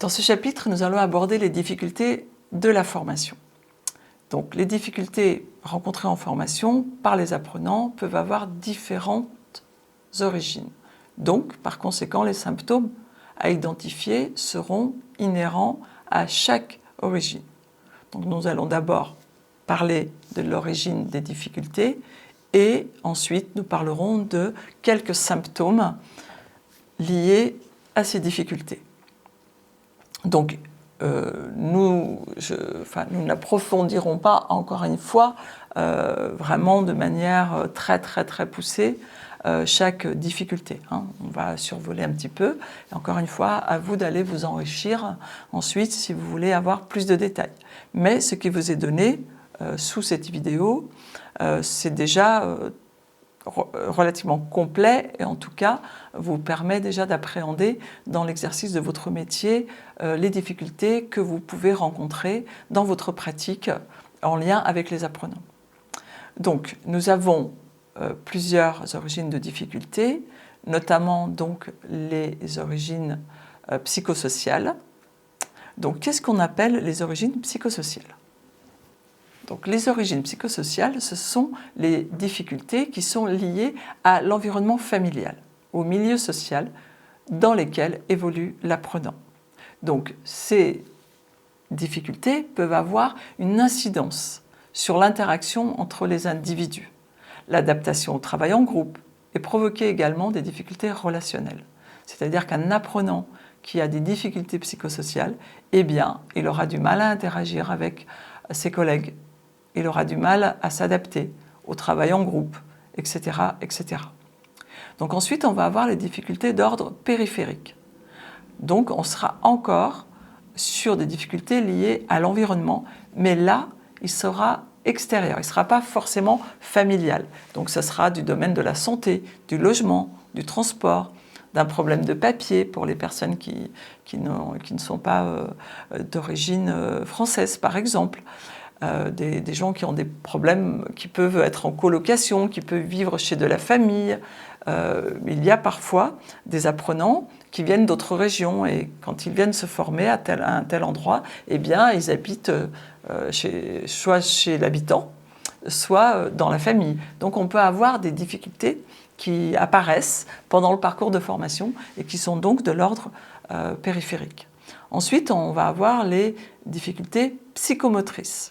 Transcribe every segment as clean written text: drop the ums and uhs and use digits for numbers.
Dans ce chapitre, nous allons aborder les difficultés de la formation. Donc, les difficultés rencontrées en formation par les apprenants peuvent avoir différentes origines. Donc, par conséquent, les symptômes à identifier seront inhérents à chaque origine. Donc, nous allons d'abord parler de l'origine des difficultés et ensuite nous parlerons de quelques symptômes liés à ces difficultés. Donc, nous n'approfondirons pas encore une fois vraiment de manière très poussée chaque difficulté. On va survoler un petit peu. Et encore une fois, à vous d'aller vous enrichir ensuite si vous voulez avoir plus de détails. Mais ce qui vous est donné sous cette vidéo, c'est déjà relativement complet et en tout cas vous permet déjà d'appréhender dans l'exercice de votre métier les difficultés que vous pouvez rencontrer dans votre pratique en lien avec les apprenants. Donc nous avons plusieurs origines de difficultés, notamment donc les origines psychosociales. Donc qu'est-ce qu'on appelle les origines psychosociales ? Donc, les origines psychosociales, ce sont les difficultés qui sont liées à l'environnement familial, au milieu social dans lequel évolue l'apprenant. Donc, ces difficultés peuvent avoir une incidence sur l'interaction entre les individus, l'adaptation au travail en groupe et provoquer également des difficultés relationnelles. C'est-à-dire qu'un apprenant qui a des difficultés psychosociales, eh bien, il aura du mal à interagir avec ses collègues. Il aura du mal à s'adapter au travail en groupe, etc., etc. Donc ensuite, on va avoir les difficultés d'ordre périphérique. Donc on sera encore sur des difficultés liées à l'environnement, mais là, il sera extérieur, il ne sera pas forcément familial. Donc ça sera du domaine de la santé, du logement, du transport, d'un problème de papier pour les personnes qui ne sont pas d'origine française, par exemple. Des gens qui ont des problèmes, qui peuvent être en colocation, qui peuvent vivre chez de la famille. Il y a parfois des apprenants qui viennent d'autres régions et quand ils viennent se former à un tel endroit, eh bien, ils habitent soit chez l'habitant, soit dans la famille. Donc on peut avoir des difficultés qui apparaissent pendant le parcours de formation et qui sont donc de l'ordre périphérique. Ensuite, on va avoir les difficultés psychomotrices.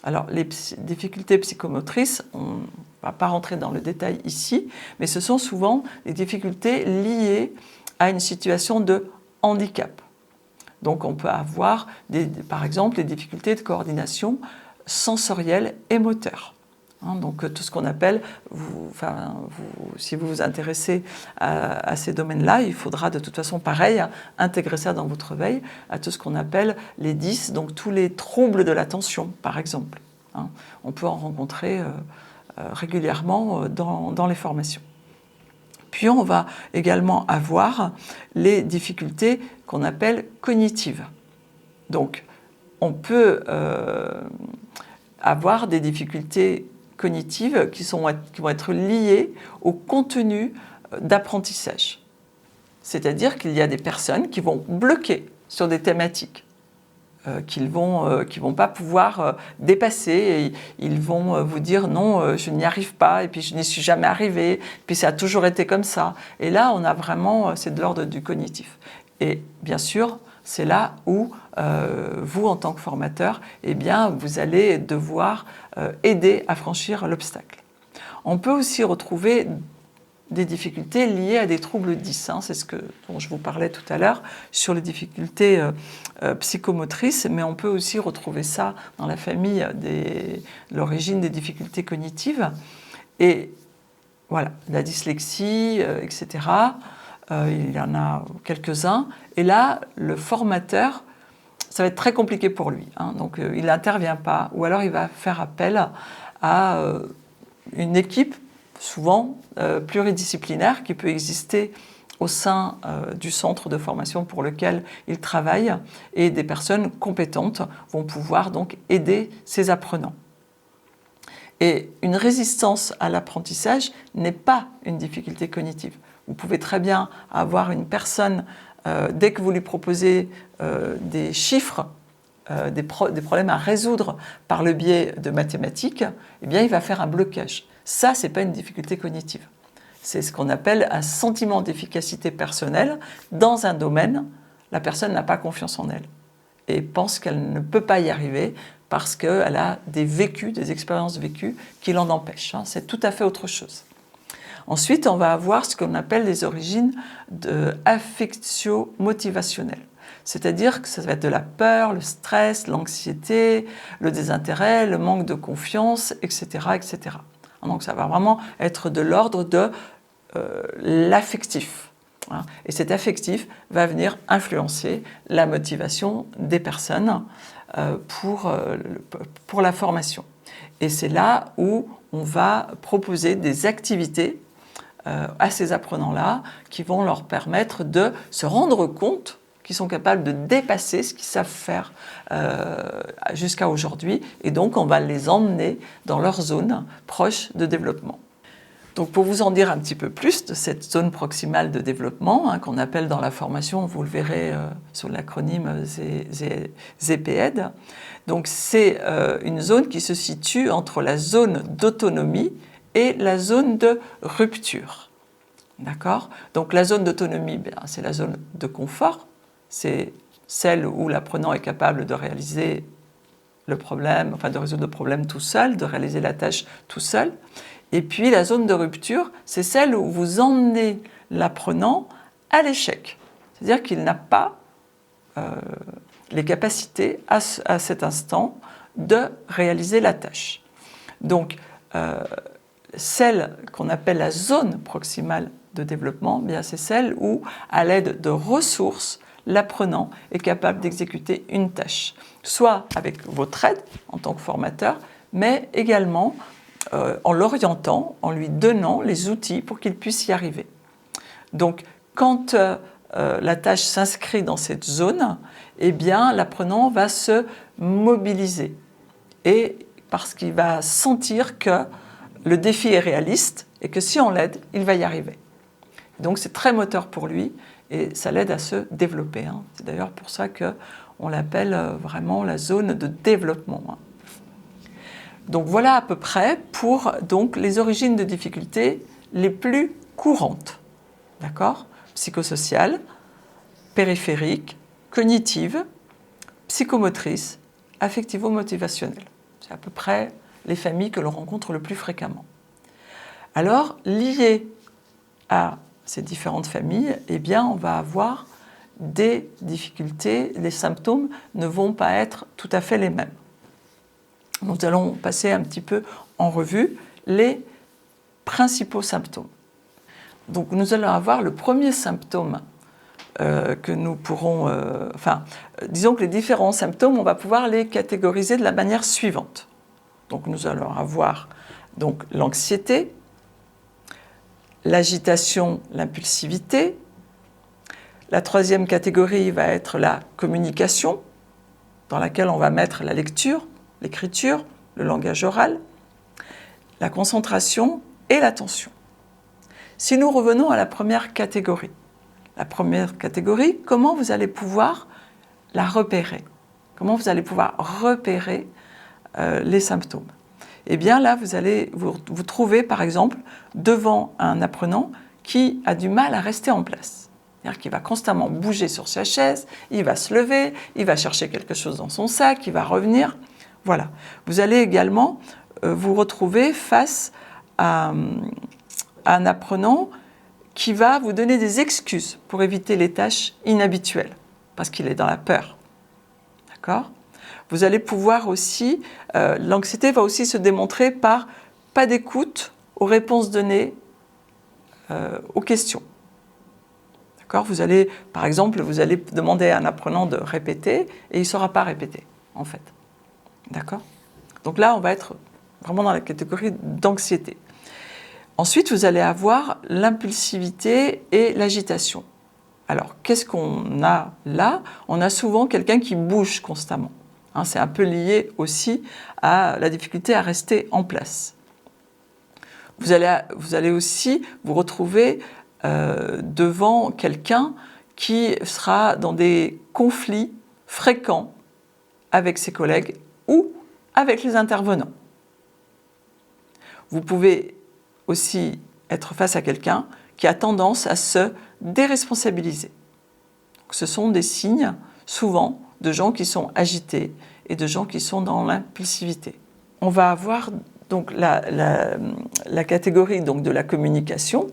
Alors, les difficultés psychomotrices, on ne va pas rentrer dans le détail ici, mais ce sont souvent des difficultés liées à une situation de handicap. Donc, on peut avoir, par exemple, des difficultés de coordination sensorielle et moteur. Donc, tout ce qu'on appelle, si vous vous intéressez à ces domaines-là, il faudra de toute façon, pareil, intégrer ça dans votre veille, à tout ce qu'on appelle les DIS, donc tous les troubles de l'attention, par exemple. On peut en rencontrer régulièrement dans les formations. Puis, on va également avoir les difficultés qu'on appelle cognitives. Donc, on peut avoir des difficultés cognitives qui vont être liées au contenu d'apprentissage. C'est-à-dire qu'il y a des personnes qui vont bloquer sur des thématiques qu'ils vont pas pouvoir dépasser. Et ils vont vous dire non, je n'y arrive pas, et puis je n'y suis jamais arrivé, et puis ça a toujours été comme ça. Et là, on a vraiment, c'est de l'ordre du cognitif. Et bien sûr, c'est là où vous, en tant que formateur, eh bien, vous allez devoir aider à franchir l'obstacle. On peut aussi retrouver des difficultés liées à des troubles 10. C'est ce dont je vous parlais tout à l'heure sur les difficultés psychomotrices, mais on peut aussi retrouver ça dans la famille l'origine des difficultés cognitives. Et voilà, la dyslexie, etc. Il y en a quelques-uns. Et là, le formateur, ça va être très compliqué pour lui. Donc, il n'intervient pas, ou alors il va faire appel à une équipe, souvent pluridisciplinaire, qui peut exister au sein du centre de formation pour lequel il travaille, et des personnes compétentes vont pouvoir donc aider ces apprenants. Et une résistance à l'apprentissage n'est pas une difficulté cognitive. Vous pouvez très bien avoir une personne dès que vous lui proposez des chiffres, des problèmes à résoudre par le biais de mathématiques, eh bien, il va faire un blocage. Ça, ce n'est pas une difficulté cognitive. C'est ce qu'on appelle un sentiment d'efficacité personnelle. Dans un domaine, la personne n'a pas confiance en elle et pense qu'elle ne peut pas y arriver parce qu'elle a des expériences vécues qui l'en empêchent. C'est tout à fait autre chose. Ensuite, on va avoir ce qu'on appelle les origines affectio-motivationnelles. C'est-à-dire que ça va être de la peur, le stress, l'anxiété, le désintérêt, le manque de confiance, etc., etc. Donc ça va vraiment être de l'ordre de l'affectif. Et cet affectif va venir influencer la motivation des personnes pour la formation. Et c'est là où on va proposer des activités à ces apprenants-là qui vont leur permettre de se rendre compte qu'ils sont capables de dépasser ce qu'ils savent faire jusqu'à aujourd'hui. Et donc, on va les emmener dans leur zone proche de développement. Donc, pour vous en dire un petit peu plus de cette zone proximale de développement, qu'on appelle dans la formation, vous le verrez sur l'acronyme ZPED, donc c'est une zone qui se situe entre la zone d'autonomie et la zone de rupture. D'accord ? Donc la zone d'autonomie, c'est la zone de confort, c'est celle où l'apprenant est capable de réaliser le problème, enfin de résoudre le problème tout seul, de réaliser la tâche tout seul. Et puis la zone de rupture, c'est celle où vous emmenez l'apprenant à l'échec. C'est-à-dire qu'il n'a pas les capacités à cet instant de réaliser la tâche. Donc, celle qu'on appelle la zone proximale de développement, bien c'est celle où, à l'aide de ressources, l'apprenant est capable d'exécuter une tâche, soit avec votre aide en tant que formateur, mais également en l'orientant, en lui donnant les outils pour qu'il puisse y arriver. Donc, quand la tâche s'inscrit dans cette zone, eh bien, l'apprenant va se mobiliser, et parce qu'il va sentir que le défi est réaliste et que si on l'aide, il va y arriver. Donc c'est très moteur pour lui et ça l'aide à se développer. C'est d'ailleurs pour ça qu'on l'appelle vraiment la zone de développement. Donc voilà à peu près pour donc, les origines de difficultés les plus courantes. D'accord ? Psychosociales, périphériques, cognitives, psychomotrices, affectivo-motivationnelles. C'est à peu près les familles que l'on rencontre le plus fréquemment. Alors, liées à ces différentes familles, eh bien, on va avoir des difficultés, les symptômes ne vont pas être tout à fait les mêmes. Nous allons passer un petit peu en revue les principaux symptômes. Donc, nous allons avoir le premier symptôme que nous pourrons... disons que les différents symptômes, on va pouvoir les catégoriser de la manière suivante. Donc nous allons avoir donc, l'anxiété, l'agitation, l'impulsivité. La troisième catégorie va être la communication, dans laquelle on va mettre la lecture, l'écriture, le langage oral, la concentration et l'attention. Si nous revenons à la première catégorie, comment vous allez pouvoir la repérer ? Comment vous allez pouvoir repérer les symptômes ? Eh bien là, vous allez vous trouver par exemple devant un apprenant qui a du mal à rester en place. C'est-à-dire qu'il va constamment bouger sur sa chaise, il va se lever, il va chercher quelque chose dans son sac, il va revenir. Voilà. Vous allez également vous retrouver face à un apprenant qui va vous donner des excuses pour éviter les tâches inhabituelles, parce qu'il est dans la peur. D'accord ? Vous allez pouvoir aussi, l'anxiété va aussi se démontrer par pas d'écoute aux réponses données aux questions. D'accord ? Par exemple, vous allez demander à un apprenant de répéter et il ne saura pas répéter, en fait. D'accord ? Donc là, on va être vraiment dans la catégorie d'anxiété. Ensuite, vous allez avoir l'impulsivité et l'agitation. Alors, qu'est-ce qu'on a là ? On a souvent quelqu'un qui bouge constamment. C'est un peu lié aussi à la difficulté à rester en place. Vous allez aussi vous retrouver devant quelqu'un qui sera dans des conflits fréquents avec ses collègues ou avec les intervenants. Vous pouvez aussi être face à quelqu'un qui a tendance à se déresponsabiliser. Ce sont des signes, souvent, de gens qui sont agités et de gens qui sont dans l'impulsivité. On va avoir donc la catégorie donc, de la communication.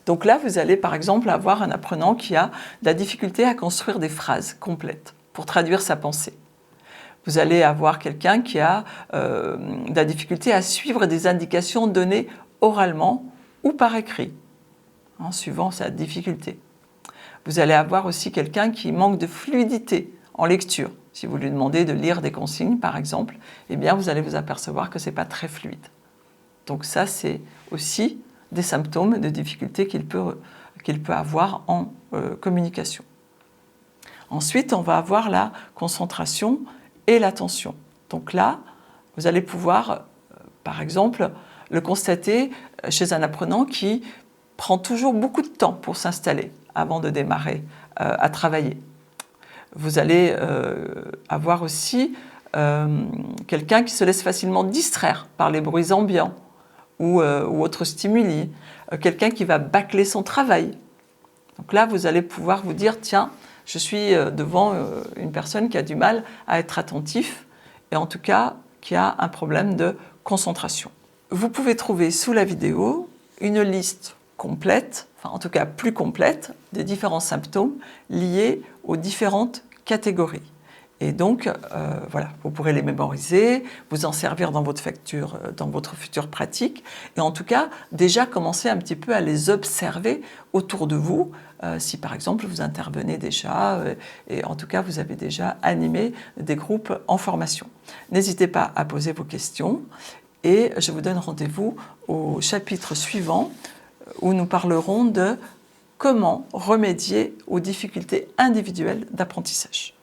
Donc là, vous allez par exemple avoir un apprenant qui a de la difficulté à construire des phrases complètes pour traduire sa pensée. Vous allez avoir quelqu'un qui a de la difficulté à suivre des indications données oralement ou par écrit, en suivant sa difficulté. Vous allez avoir aussi quelqu'un qui manque de fluidité en lecture. Si vous lui demandez de lire des consignes, par exemple, eh bien, vous allez vous apercevoir que ce n'est pas très fluide. Donc ça, c'est aussi des symptômes de difficulté qu'il peut avoir en communication. Ensuite, on va avoir la concentration et l'attention. Donc là, vous allez pouvoir, par exemple, le constater chez un apprenant qui prend toujours beaucoup de temps pour s'installer avant de démarrer à travailler. Vous allez avoir aussi quelqu'un qui se laisse facilement distraire par les bruits ambiants ou autres stimuli, quelqu'un qui va bâcler son travail. Donc là, vous allez pouvoir vous dire, tiens, je suis devant une personne qui a du mal à être attentif et en tout cas qui a un problème de concentration. Vous pouvez trouver sous la vidéo une liste complète, enfin en tout cas plus complète, des différents symptômes liés aux différentes catégories. Et donc, voilà, vous pourrez les mémoriser, vous en servir dans votre future pratique, et en tout cas, déjà commencer un petit peu à les observer autour de vous, si par exemple vous intervenez déjà, et en tout cas vous avez déjà animé des groupes en formation. N'hésitez pas à poser vos questions, et je vous donne rendez-vous au chapitre suivant, où nous parlerons de comment remédier aux difficultés individuelles d'apprentissage.